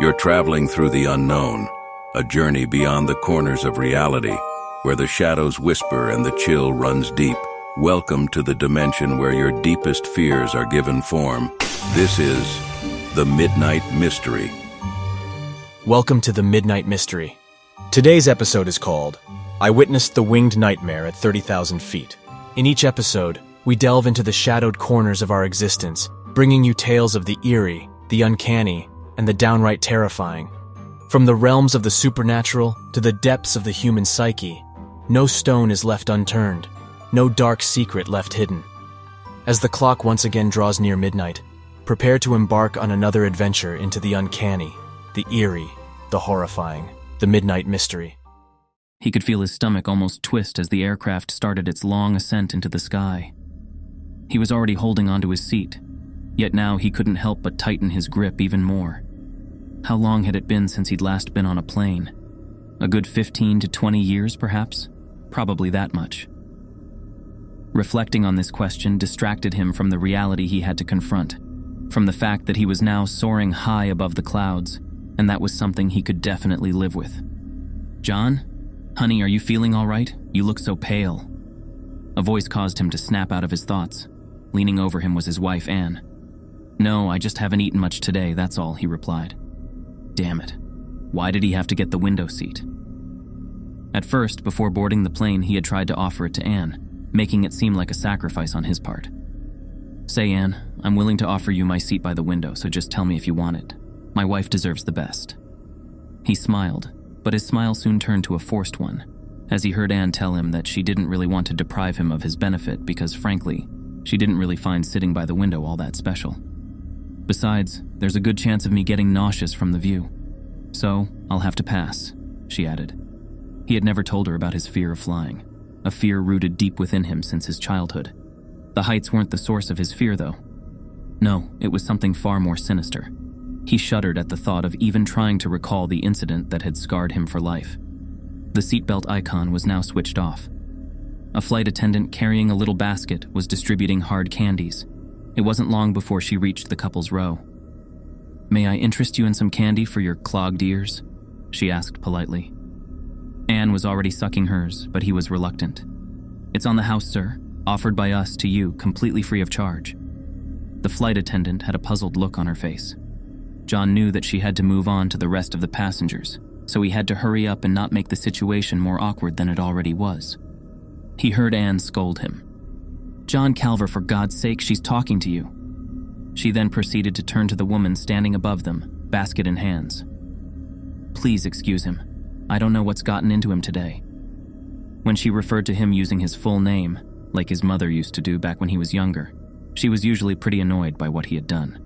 You're traveling through the unknown, a journey beyond the corners of reality, where the shadows whisper and the chill runs deep. Welcome to the dimension where your deepest fears are given form. This is the Midnight Mystery. Welcome to the Midnight Mystery. Today's episode is called I Witnessed the Winged Nightmare at 30,000 Feet. In each episode, we delve into the shadowed corners of our existence, bringing you tales of the eerie, the uncanny, and the downright terrifying. From the realms of the supernatural to the depths of the human psyche, no stone is left unturned, no dark secret left hidden. As the clock once again draws near midnight, prepare to embark on another adventure into the uncanny, the eerie, the horrifying, the Midnight Mystery. He could feel his stomach almost twist as the aircraft started its long ascent into the sky. He was already holding onto his seat, yet now he couldn't help but tighten his grip even more. How long had it been since he'd last been on a plane? A good 15 to 20 years, perhaps? Probably that much. Reflecting on this question distracted him from the reality he had to confront, from the fact that he was now soaring high above the clouds, and that was something he could definitely live with. "John? Honey, are you feeling all right? You look so pale." A voice caused him to snap out of his thoughts. Leaning over him was his wife, Anne. "No, I just haven't eaten much today, that's all," he replied. Damn it. Why did he have to get the window seat? At first, before boarding the plane, he had tried to offer it to Anne, making it seem like a sacrifice on his part. "Say, Anne, I'm willing to offer you my seat by the window, so just tell me if you want it. My wife deserves the best." He smiled, but his smile soon turned to a forced one, as he heard Anne tell him that she didn't really want to deprive him of his benefit because, frankly, she didn't really find sitting by the window all that special. "Besides, there's a good chance of me getting nauseous from the view. So, I'll have to pass," she added. He had never told her about his fear of flying, a fear rooted deep within him since his childhood. The heights weren't the source of his fear, though. No, it was something far more sinister. He shuddered at the thought of even trying to recall the incident that had scarred him for life. The seatbelt icon was now switched off. A flight attendant carrying a little basket was distributing hard candies. It wasn't long before she reached the couple's row. "May I interest you in some candy for your clogged ears?" she asked politely. Anne was already sucking hers, but he was reluctant. "It's on the house, sir. Offered by us to you, completely free of charge." The flight attendant had a puzzled look on her face. John knew that she had to move on to the rest of the passengers, so he had to hurry up and not make the situation more awkward than it already was. He heard Anne scold him. "John Calver, for God's sake, she's talking to you." She then proceeded to turn to the woman standing above them, basket in hands. "Please excuse him. I don't know what's gotten into him today." When she referred to him using his full name, like his mother used to do back when he was younger, she was usually pretty annoyed by what he had done.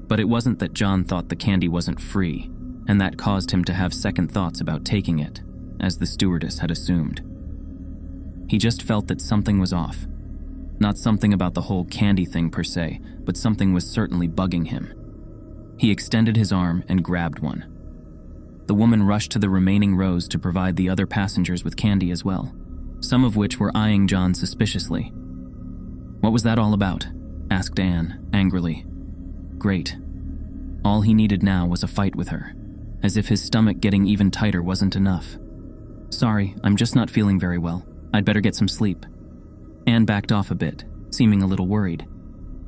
But it wasn't that John thought the candy wasn't free, and that caused him to have second thoughts about taking it, as the stewardess had assumed. He just felt that something was off. Not something about the whole candy thing per se, but something was certainly bugging him. He extended his arm and grabbed one. The woman rushed to the remaining rows to provide the other passengers with candy as well, some of which were eyeing John suspiciously. "What was that all about?" asked Anne, angrily. Great. All he needed now was a fight with her, as if his stomach getting even tighter wasn't enough. "Sorry, I'm just not feeling very well. I'd better get some sleep." Anne backed off a bit, seeming a little worried.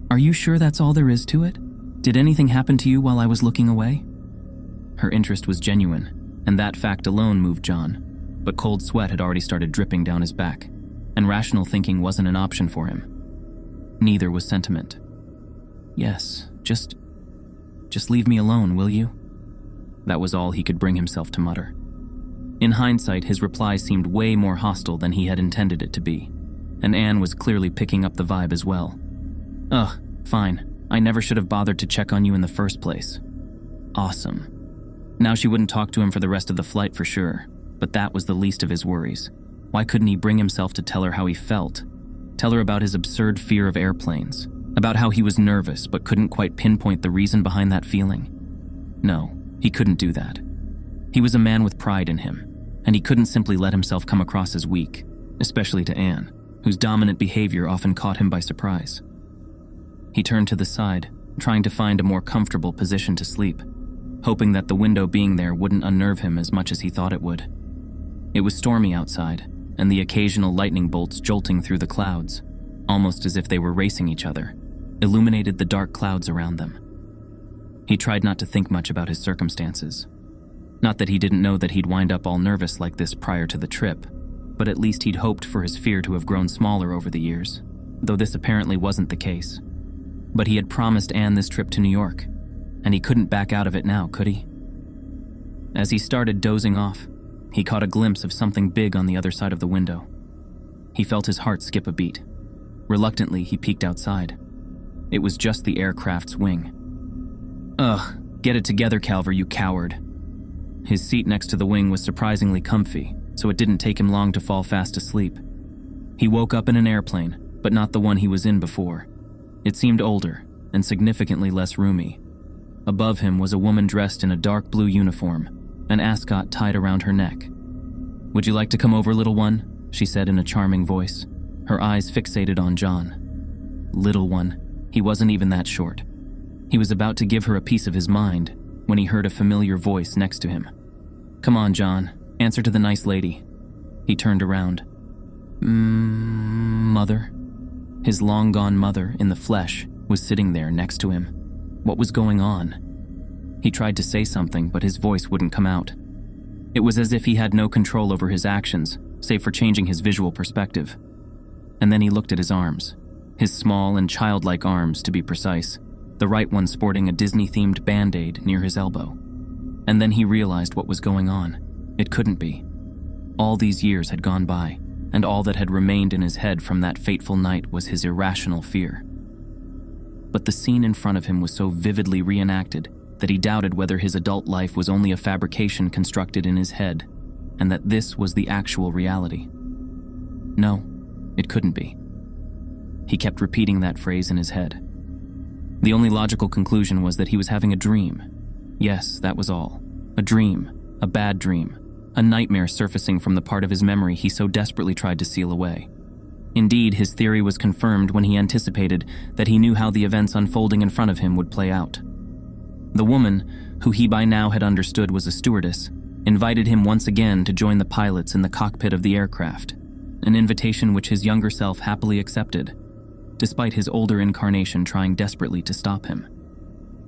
"Are you sure that's all there is to it? Did anything happen to you while I was looking away?" Her interest was genuine, and that fact alone moved John, but cold sweat had already started dripping down his back, and rational thinking wasn't an option for him. Neither was sentiment. "Yes, just leave me alone, will you?" That was all he could bring himself to mutter. In hindsight, his reply seemed way more hostile than he had intended it to be, and Anne was clearly picking up the vibe as well. "Ugh, fine. I never should have bothered to check on you in the first place." Awesome. Now she wouldn't talk to him for the rest of the flight for sure, but that was the least of his worries. Why couldn't he bring himself to tell her how he felt? Tell her about his absurd fear of airplanes, about how he was nervous but couldn't quite pinpoint the reason behind that feeling? No, he couldn't do that. He was a man with pride in him, and he couldn't simply let himself come across as weak, especially to Anne, whose dominant behavior often caught him by surprise. He turned to the side, trying to find a more comfortable position to sleep, hoping that the window being there wouldn't unnerve him as much as he thought it would. It was stormy outside, and the occasional lightning bolts jolting through the clouds, almost as if they were racing each other, illuminated the dark clouds around them. He tried not to think much about his circumstances. Not that he didn't know that he'd wind up all nervous like this prior to the trip, but at least he'd hoped for his fear to have grown smaller over the years, though this apparently wasn't the case. But he had promised Anne this trip to New York, and he couldn't back out of it now, could he? As he started dozing off, he caught a glimpse of something big on the other side of the window. He felt his heart skip a beat. Reluctantly, he peeked outside. It was just the aircraft's wing. Ugh, get it together, Calver, you coward. His seat next to the wing was surprisingly comfy, so it didn't take him long to fall fast asleep. He woke up in an airplane, but not the one he was in before. It seemed older and significantly less roomy. Above him was a woman dressed in a dark blue uniform, an ascot tied around her neck. "Would you like to come over, little one?" she said in a charming voice, her eyes fixated on John. Little one. He wasn't even that short. He was about to give her a piece of his mind when he heard a familiar voice next to him. "Come on, John. Answer to the nice lady." He turned around. Mother?" His long-gone mother, in the flesh, was sitting there next to him. What was going on? He tried to say something, but his voice wouldn't come out. It was as if he had no control over his actions, save for changing his visual perspective. And then he looked at his arms. His small and childlike arms, to be precise, the right one sporting a Disney-themed Band-Aid near his elbow. And then he realized what was going on. It couldn't be. All these years had gone by, and all that had remained in his head from that fateful night was his irrational fear. But the scene in front of him was so vividly reenacted that he doubted whether his adult life was only a fabrication constructed in his head, and that this was the actual reality. No, it couldn't be. He kept repeating that phrase in his head. The only logical conclusion was that he was having a dream. Yes, that was all. A dream, a bad dream, a nightmare surfacing from the part of his memory he so desperately tried to seal away. Indeed, his theory was confirmed when he anticipated that he knew how the events unfolding in front of him would play out. The woman, who he by now had understood was a stewardess, invited him once again to join the pilots in the cockpit of the aircraft, an invitation which his younger self happily accepted, despite his older incarnation trying desperately to stop him.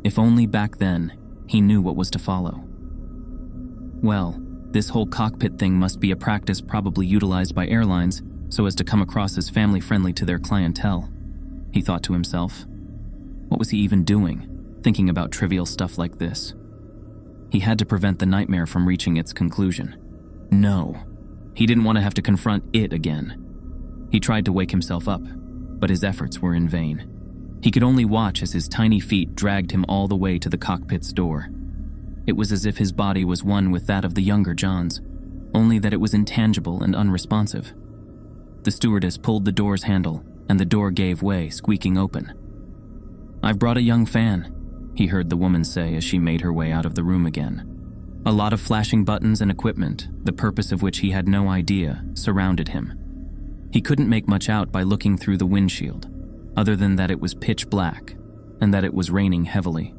If only back then he knew what was to follow. Well, this whole cockpit thing must be a practice probably utilized by airlines so as to come across as family-friendly to their clientele, he thought to himself. What was he even doing, thinking about trivial stuff like this? He had to prevent the nightmare from reaching its conclusion. No, he didn't want to have to confront it again. He tried to wake himself up, but his efforts were in vain. He could only watch as his tiny feet dragged him all the way to the cockpit's door. It was as if his body was one with that of the younger John's, only that it was intangible and unresponsive. The stewardess pulled the door's handle, and the door gave way, squeaking open. "I've brought a young fan," he heard the woman say as she made her way out of the room again. A lot of flashing buttons and equipment, the purpose of which he had no idea, surrounded him. He couldn't make much out by looking through the windshield, other than that it was pitch black, and that it was raining heavily.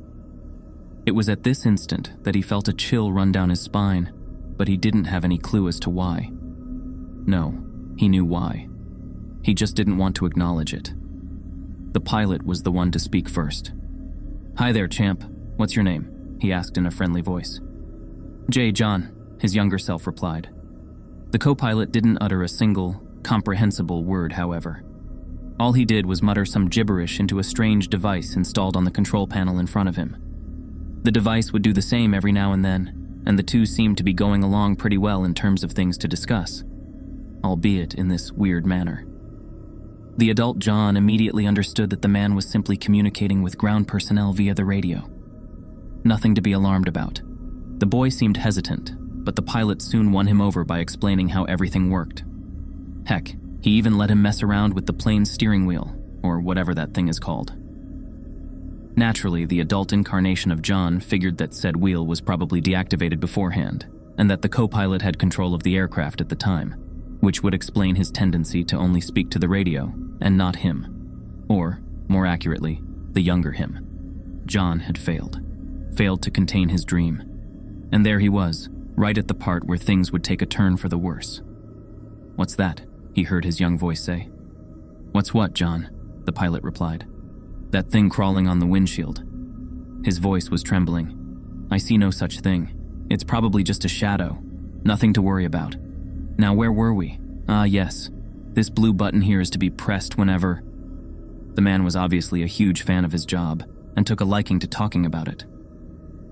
It was at this instant that he felt a chill run down his spine, but he didn't have any clue as to why. No, he knew why. He just didn't want to acknowledge it. The pilot was the one to speak first. "Hi there, champ. What's your name?" he asked in a friendly voice. "J. John," his younger self replied. The co-pilot didn't utter a single, comprehensible word, however. All he did was mutter some gibberish into a strange device installed on the control panel in front of him. The device would do the same every now and then, and the two seemed to be going along pretty well in terms of things to discuss, albeit in this weird manner. The adult John immediately understood that the man was simply communicating with ground personnel via the radio. Nothing to be alarmed about. The boy seemed hesitant, but the pilot soon won him over by explaining how everything worked. Heck, he even let him mess around with the plane's steering wheel, or whatever that thing is called. Naturally, the adult incarnation of John figured that said wheel was probably deactivated beforehand, and that the co-pilot had control of the aircraft at the time, which would explain his tendency to only speak to the radio and not him. Or, more accurately, the younger him. John had failed. failed to contain his dream. And there he was, right at the part where things would take a turn for the worse. "What's that?" he heard his young voice say. "What's what, John?" the pilot replied. "That thing crawling on the windshield." His voice was trembling. "I see no such thing. It's probably just a shadow. Nothing to worry about. Now where were we? Ah, yes. This blue button here is to be pressed whenever..." The man was obviously a huge fan of his job and took a liking to talking about it.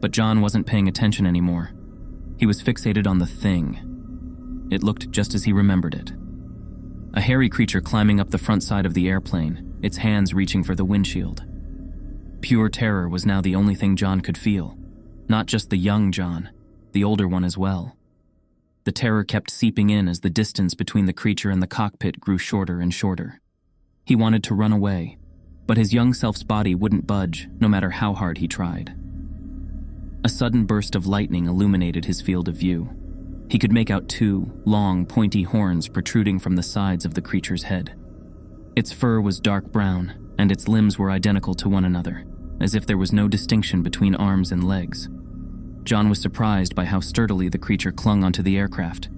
But John wasn't paying attention anymore. He was fixated on the thing. It looked just as he remembered it. A hairy creature climbing up the front side of the airplane, its hands reaching for the windshield. Pure terror was now the only thing John could feel. Not just the young John, the older one as well. The terror kept seeping in as the distance between the creature and the cockpit grew shorter and shorter. He wanted to run away, but his young self's body wouldn't budge, no matter how hard he tried. A sudden burst of lightning illuminated his field of view. He could make out two long, pointy horns protruding from the sides of the creature's head. Its fur was dark brown, and its limbs were identical to one another, as if there was no distinction between arms and legs. John was surprised by how sturdily the creature clung onto the aircraft,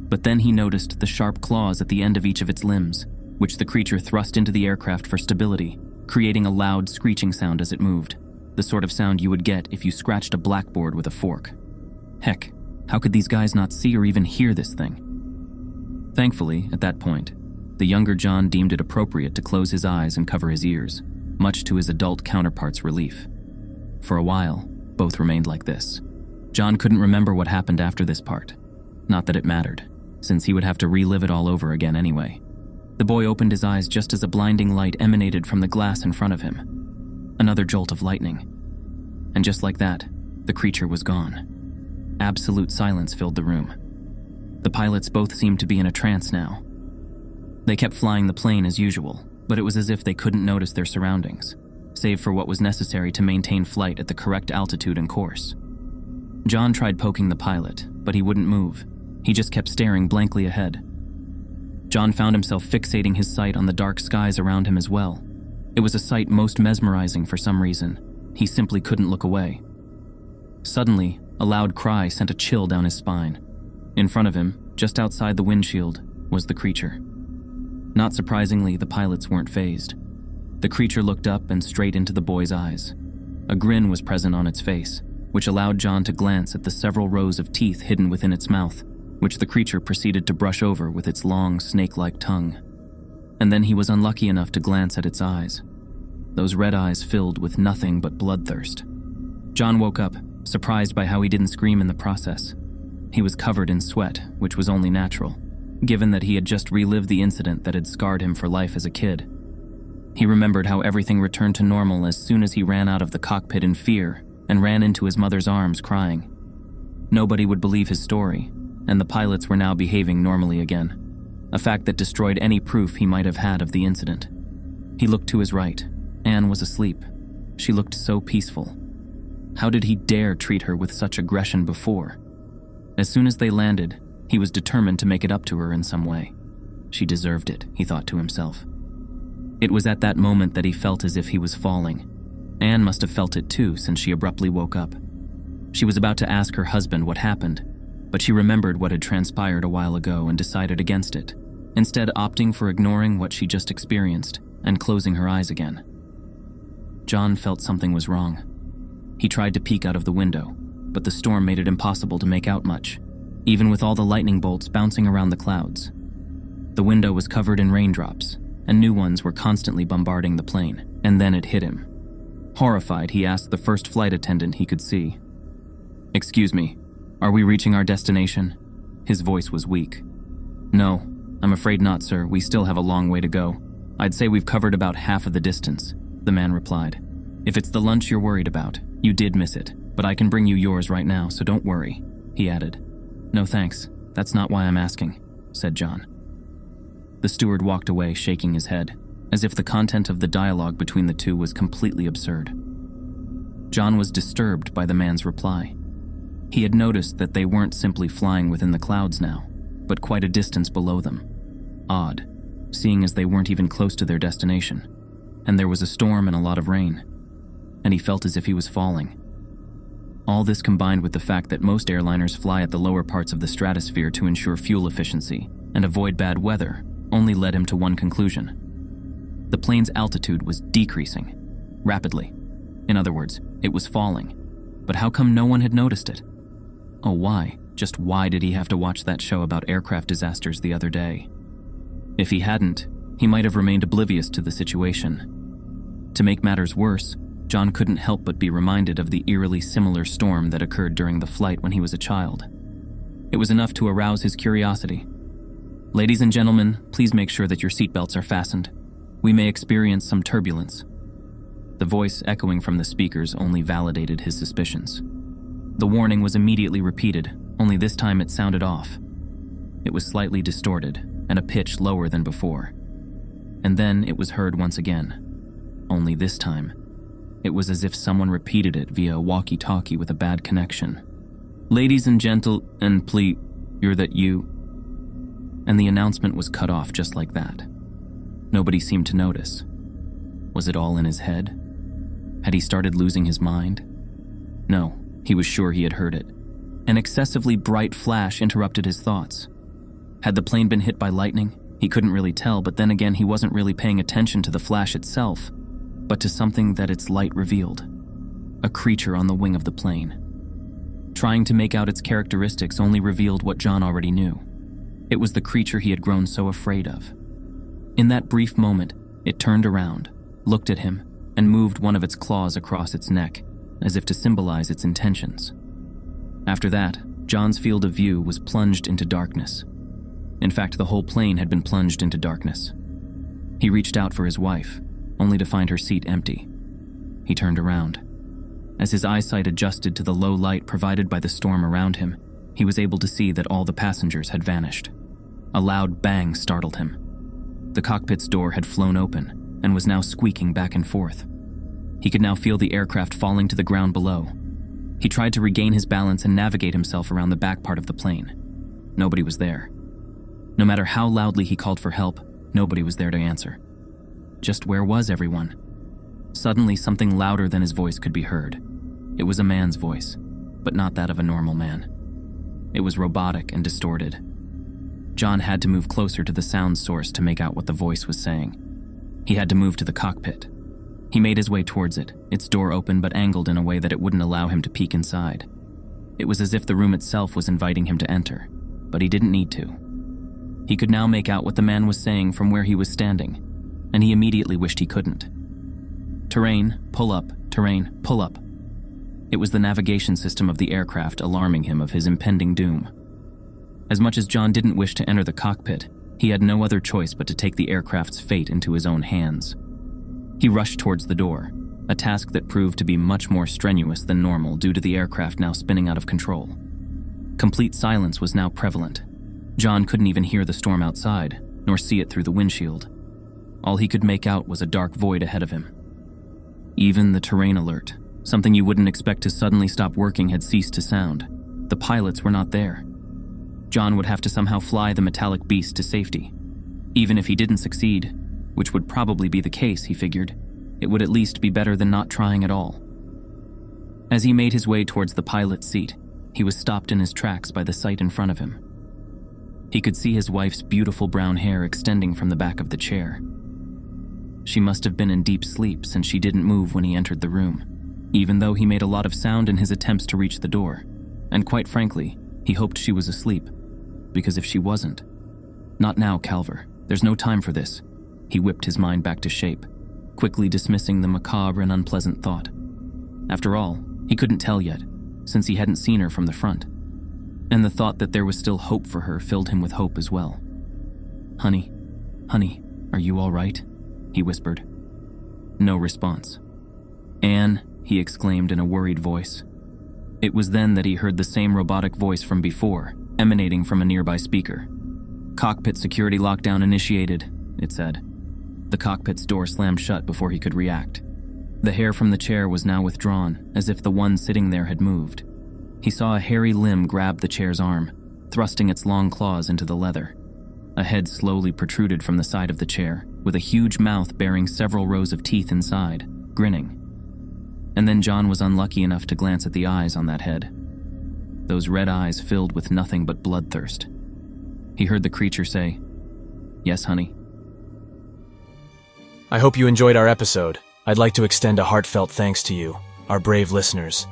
but then he noticed the sharp claws at the end of each of its limbs, which the creature thrust into the aircraft for stability, creating a loud screeching sound as it moved, the sort of sound you would get if you scratched a blackboard with a fork. Heck, how could these guys not see or even hear this thing? Thankfully, at that point, the younger John deemed it appropriate to close his eyes and cover his ears, much to his adult counterpart's relief. For a while, both remained like this. John couldn't remember what happened after this part. Not that it mattered, since he would have to relive it all over again anyway. The boy opened his eyes just as a blinding light emanated from the glass in front of him. Another jolt of lightning. And just like that, the creature was gone. Absolute silence filled the room. The pilots both seemed to be in a trance now. They kept flying the plane as usual, but it was as if they couldn't notice their surroundings, save for what was necessary to maintain flight at the correct altitude and course. John tried poking the pilot, but he wouldn't move. He just kept staring blankly ahead. John found himself fixating his sight on the dark skies around him as well. It was a sight most mesmerizing for some reason. He simply couldn't look away. Suddenly, a loud cry sent a chill down his spine. In front of him, just outside the windshield, was the creature. Not surprisingly, the pilots weren't fazed. The creature looked up and straight into the boy's eyes. A grin was present on its face, which allowed John to glance at the several rows of teeth hidden within its mouth, which the creature proceeded to brush over with its long, snake-like tongue. And then he was unlucky enough to glance at its eyes. Those red eyes filled with nothing but bloodthirst. John woke up, surprised by how he didn't scream in the process. He was covered in sweat, which was only natural, given that he had just relived the incident that had scarred him for life as a kid. He remembered how everything returned to normal as soon as he ran out of the cockpit in fear and ran into his mother's arms crying. Nobody would believe his story, and the pilots were now behaving normally again, a fact that destroyed any proof he might have had of the incident. He looked to his right. Anne was asleep. She looked so peaceful. How did he dare treat her with such aggression before? As soon as they landed, he was determined to make it up to her in some way. She deserved it, he thought to himself. It was at that moment that he felt as if he was falling. Anne must have felt it too, since she abruptly woke up. She was about to ask her husband what happened, but she remembered what had transpired a while ago and decided against it, instead opting for ignoring what she just experienced and closing her eyes again. John felt something was wrong. He tried to peek out of the window, but the storm made it impossible to make out much, even with all the lightning bolts bouncing around the clouds. The window was covered in raindrops, and new ones were constantly bombarding the plane, and then it hit him. Horrified, he asked the first flight attendant he could see, "Excuse me, are we reaching our destination?" His voice was weak. "No, I'm afraid not, sir. We still have a long way to go. I'd say we've covered about half of the distance," the man replied. "If it's the lunch you're worried about, you did miss it, but I can bring you yours right now, so don't worry," he added. "No thanks, that's not why I'm asking," said John. The steward walked away, shaking his head, as if the content of the dialogue between the two was completely absurd. John was disturbed by the man's reply. He had noticed that they weren't simply flying within the clouds now, but quite a distance below them. Odd, seeing as they weren't even close to their destination, and there was a storm and a lot of rain, and he felt as if he was falling. All this combined with the fact that most airliners fly at the lower parts of the stratosphere to ensure fuel efficiency and avoid bad weather only led him to one conclusion. The plane's altitude was decreasing, rapidly. In other words, it was falling. But how come no one had noticed it? Oh, why? Just why did he have to watch that show about aircraft disasters the other day? If he hadn't, he might have remained oblivious to the situation. To make matters worse, John couldn't help but be reminded of the eerily similar storm that occurred during the flight when he was a child. It was enough to arouse his curiosity. Ladies and gentlemen, please make sure that your seatbelts are fastened. We may experience some turbulence. The voice echoing from the speakers only validated his suspicions. The warning was immediately repeated, only this time it sounded off. It was slightly distorted and a pitch lower than before. And then it was heard once again. Only this time, it was as if someone repeated it via a walkie-talkie with a bad connection. Ladies and and please, you're that you? And the announcement was cut off just like that. Nobody seemed to notice. Was it all in his head? Had he started losing his mind? No, he was sure he had heard it. An excessively bright flash interrupted his thoughts. Had the plane been hit by lightning? He couldn't really tell, but then again he wasn't really paying attention to the flash itself, but to something that its light revealed. A creature on the wing of the plane. Trying to make out its characteristics only revealed what John already knew. It was the creature he had grown so afraid of. In that brief moment, it turned around, looked at him, and moved one of its claws across its neck, as if to symbolize its intentions. After that, John's field of view was plunged into darkness. In fact, the whole plane had been plunged into darkness. He reached out for his wife, only to find her seat empty. He turned around. As his eyesight adjusted to the low light provided by the storm around him, he was able to see that all the passengers had vanished. A loud bang startled him. The cockpit's door had flown open and was now squeaking back and forth. He could now feel the aircraft falling to the ground below. He tried to regain his balance and navigate himself around the back part of the plane. Nobody was there. No matter how loudly he called for help, nobody was there to answer. Just where was everyone? Suddenly, something louder than his voice could be heard. It was a man's voice, but not that of a normal man. It was robotic and distorted. John had to move closer to the sound source to make out what the voice was saying. He had to move to the cockpit. He made his way towards it, its door open but angled in a way that it wouldn't allow him to peek inside. It was as if the room itself was inviting him to enter, but he didn't need to. He could now make out what the man was saying from where he was standing, and he immediately wished he couldn't. Terrain, pull up, terrain, pull up. It was the navigation system of the aircraft alarming him of his impending doom. As much as John didn't wish to enter the cockpit, he had no other choice but to take the aircraft's fate into his own hands. He rushed towards the door, a task that proved to be much more strenuous than normal due to the aircraft now spinning out of control. Complete silence was now prevalent. John couldn't even hear the storm outside, nor see it through the windshield. All he could make out was a dark void ahead of him. Even the terrain alert, something you wouldn't expect to suddenly stop working, had ceased to sound. The pilots were not there. John would have to somehow fly the metallic beast to safety. Even if he didn't succeed, which would probably be the case, he figured, it would at least be better than not trying at all. As he made his way towards the pilot's seat, he was stopped in his tracks by the sight in front of him. He could see his wife's beautiful brown hair extending from the back of the chair. She must have been in deep sleep since she didn't move when he entered the room, even though he made a lot of sound in his attempts to reach the door. And quite frankly, he hoped she was asleep, because if she wasn't... Not now, Calver. There's no time for this. He whipped his mind back to shape, quickly dismissing the macabre and unpleasant thought. After all, he couldn't tell yet, since he hadn't seen her from the front. And the thought that there was still hope for her filled him with hope as well. Honey, are you all right? He whispered. No response. Anne, he exclaimed in a worried voice. It was then that he heard the same robotic voice from before, emanating from a nearby speaker. Cockpit security lockdown initiated, it said. The cockpit's door slammed shut before he could react. The hair from the chair was now withdrawn, as if the one sitting there had moved. He saw a hairy limb grab the chair's arm, thrusting its long claws into the leather. A head slowly protruded from the side of the chair, with a huge mouth bearing several rows of teeth inside, grinning. And then John was unlucky enough to glance at the eyes on that head. Those red eyes filled with nothing but bloodthirst. He heard the creature say, "Yes, honey." I hope you enjoyed our episode. I'd like to extend a heartfelt thanks to you, our brave listeners.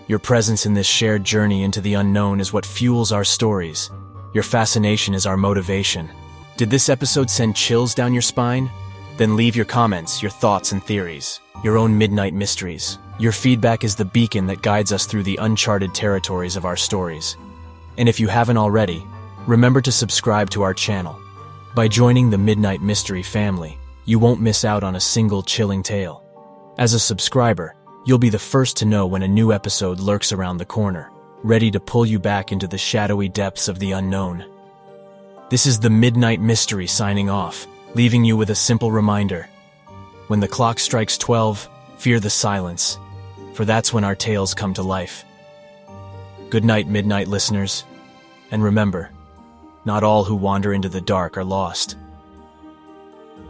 Your presence in this shared journey into the unknown is what fuels our stories. Your fascination is our motivation. Did this episode send chills down your spine? Then leave your comments, your thoughts and theories, your own midnight mysteries. Your feedback is the beacon that guides us through the uncharted territories of our stories. And if you haven't already, remember to subscribe to our channel. By joining the Midnight Mystery family, you won't miss out on a single chilling tale. As a subscriber, you'll be the first to know when a new episode lurks around the corner, ready to pull you back into the shadowy depths of the unknown. This is the Midnight Mystery signing off, leaving you with a simple reminder. When the clock strikes 12, fear the silence, for that's when our tales come to life. Good night, Midnight listeners. And remember, not all who wander into the dark are lost.